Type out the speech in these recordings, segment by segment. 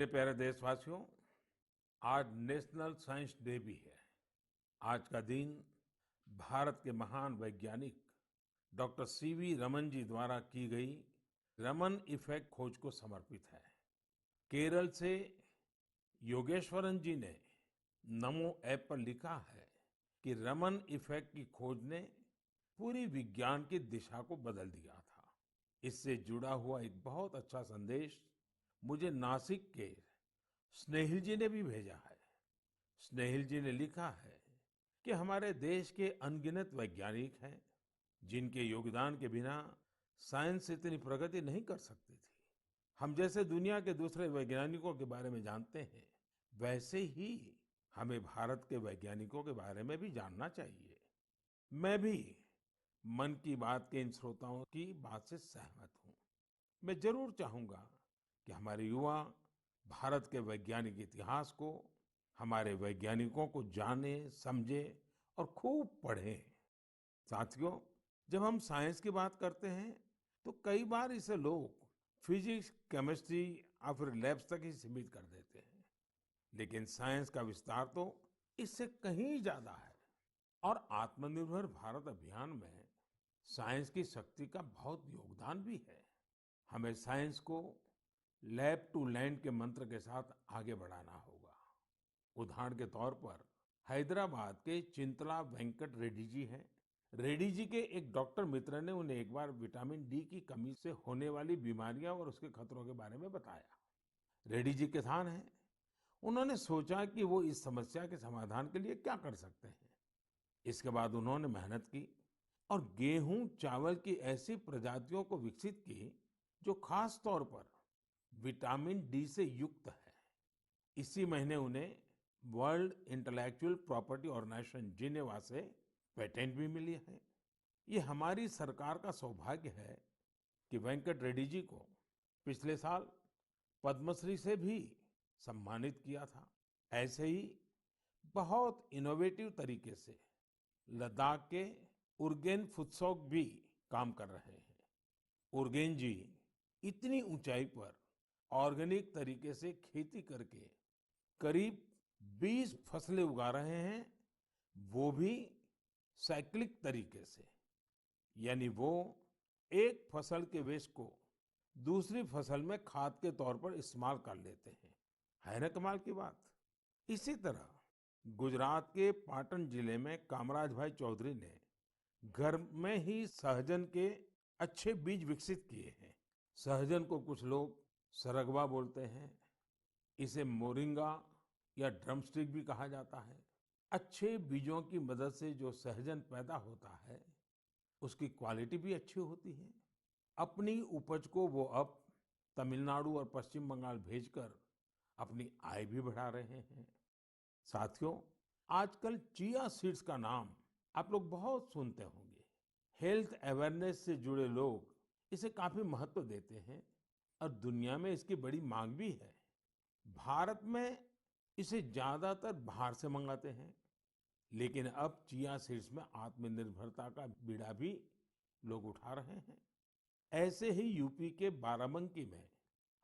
मेरे प्यारे देशवासियों, आज नेशनल साइंस डे भी है। आज का दिन भारत के महान वैज्ञानिक डॉक्टर सीवी रमन जी द्वारा की गई रमन इफेक्ट खोज को समर्पित है। केरल से योगेश्वरन जी ने नमो ऐप पर लिखा है कि रमन इफेक्ट की खोज ने पूरी विज्ञान की दिशा को बदल दिया था। इससे जुड़ा हुआ एक बहुत अच्छा संदेश मुझे नासिक के स्नेहिल जी ने भी भेजा है। स्नेहिल जी ने लिखा है कि हमारे देश के अनगिनत वैज्ञानिक हैं जिनके योगदान के बिना साइंस इतनी प्रगति नहीं कर सकती थी। हम जैसे दुनिया के दूसरे वैज्ञानिकों के बारे में जानते हैं, वैसे ही हमें भारत के वैज्ञानिकों के बारे में भी जानना चाहिए। मैं भी मन की बात के इन श्रोताओं की बात से सहमत हूँ। मैं जरूर चाहूंगा कि हमारे युवा भारत के वैज्ञानिक इतिहास को, हमारे वैज्ञानिकों को जाने, समझे और खूब पढ़ें। साथियों, जब हम साइंस की बात करते हैं, तो कई बार इसे लोग फिजिक्स, केमिस्ट्री या फिर लैब्स तक ही सीमित कर देते हैं। लेकिन साइंस का विस्तार तो इससे कहीं ज्यादा है। और आत्मनिर्भर भारत अभियान में साइंस की शक्ति का बहुत योगदान भी है। हमें साइंस को लैब टू लैंड के मंत्र के साथ आगे बढ़ाना होगा। उदाहरण के तौर पर हैदराबाद के चिंतला वेंकट रेड्डी जी हैं। रेड्डी जी के एक डॉक्टर मित्र ने उन्हें एक बार विटामिन डी की कमी से होने वाली बीमारियां और उसके खतरों के बारे में बताया। रेड्डी जी किसान हैं। उन्होंने सोचा कि वो इस समस्या के समाधान के लिए क्या कर सकते हैं। इसके बाद उन्होंने मेहनत की और गेहूं चावल की ऐसी प्रजातियों को विकसित की जो खास तौर पर विटामिन डी से युक्त है। इसी महीने उन्हें world intellectual property organisation Geneva से पेटेंट भी मिली है। ये हमारी सरकार का सौभाग्य है कि वेंकट रेड्डी जी को पिछले साल पद्मश्री से भी सम्मानित किया था। ऐसे ही बहुत इनोवेटिव तरीके से लद्दाख के उरगेन फुत्सौग भी काम कर रहे हैं। उरगेन जी इतनी ऊंचाई पर ऑर्गेनिक तरीके से खेती करके करीब 20 फसलें उगा रहे हैं, वो भी साइक्लिक तरीके से। यानी वो एक फसल के वेस्ट को दूसरी फसल में खाद के तौर पर इस्तेमाल कर लेते हैं। है ना कमाल की बात। इसी तरह गुजरात के पाटन जिले में कामराज भाई चौधरी ने घर में ही सहजन के अच्छे बीज विकसित किए हैं। सहजन को कुछ लोग सरगवा बोलते हैं। इसे मोरिंगा या ड्रमस्टिक भी कहा जाता है। अच्छे बीजों की मदद से जो सहजन पैदा होता है, उसकी क्वालिटी भी अच्छी होती है। अपनी उपज को वो अब तमिलनाडु और पश्चिम बंगाल भेजकर अपनी आय भी बढ़ा रहे हैं। साथियों, आजकल चिया सीड्स का नाम आप लोग बहुत सुनते होंगे। हेल्थ अवेयरनेस से जुड़े लोग इसे काफी महत्व देते हैं और दुनिया में इसकी बड़ी मांग भी है। भारत में इसे ज्यादातर बाहर से मंगाते हैं, लेकिन अब चिया सीड्स में आत्मनिर्भरता का बीड़ा भी लोग उठा रहे हैं। ऐसे ही यूपी के बाराबंकी में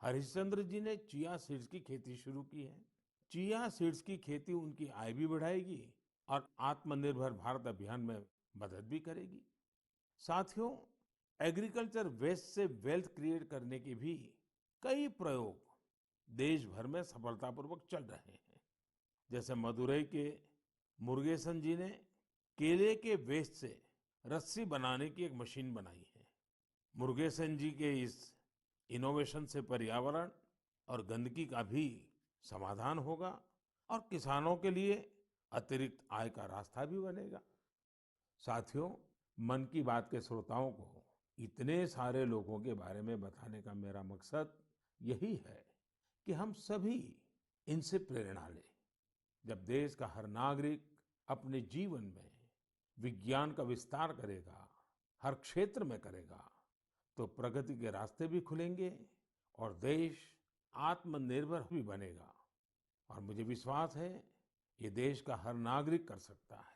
हरिश्चंद्र जी ने चिया सीड्स की खेती शुरू की है। चिया सीड्स की खेती उनकी आय भी बढ़ाएगी और आत्मनिर्भर भारत अभियान में मदद भी करेगी। साथियों, एग्रीकल्चर वेस्ट से वेल्थ क्रिएट करने के भी कई प्रयोग देश भर में सफलतापूर्वक चल रहे हैं। जैसे मदुरई के मुरुगेसन जी ने केले के वेस्ट से रस्सी बनाने की एक मशीन बनाई है। मुरुगेसन जी के इस इनोवेशन से पर्यावरण और गंदगी का भी समाधान होगा और किसानों के लिए अतिरिक्त आय का रास्ता भी बनेगा। साथियों, मन की बात के श्रोताओं को इतने सारे लोगों के बारे में बताने का मेरा मकसद यही है कि हम सभी इनसे प्रेरणा लें। जब देश का हर नागरिक अपने जीवन में विज्ञान का विस्तार करेगा, हर क्षेत्र में करेगा, तो प्रगति के रास्ते भी खुलेंगे और देश आत्मनिर्भर भी बनेगा। और मुझे विश्वास है ये देश का हर नागरिक कर सकता है।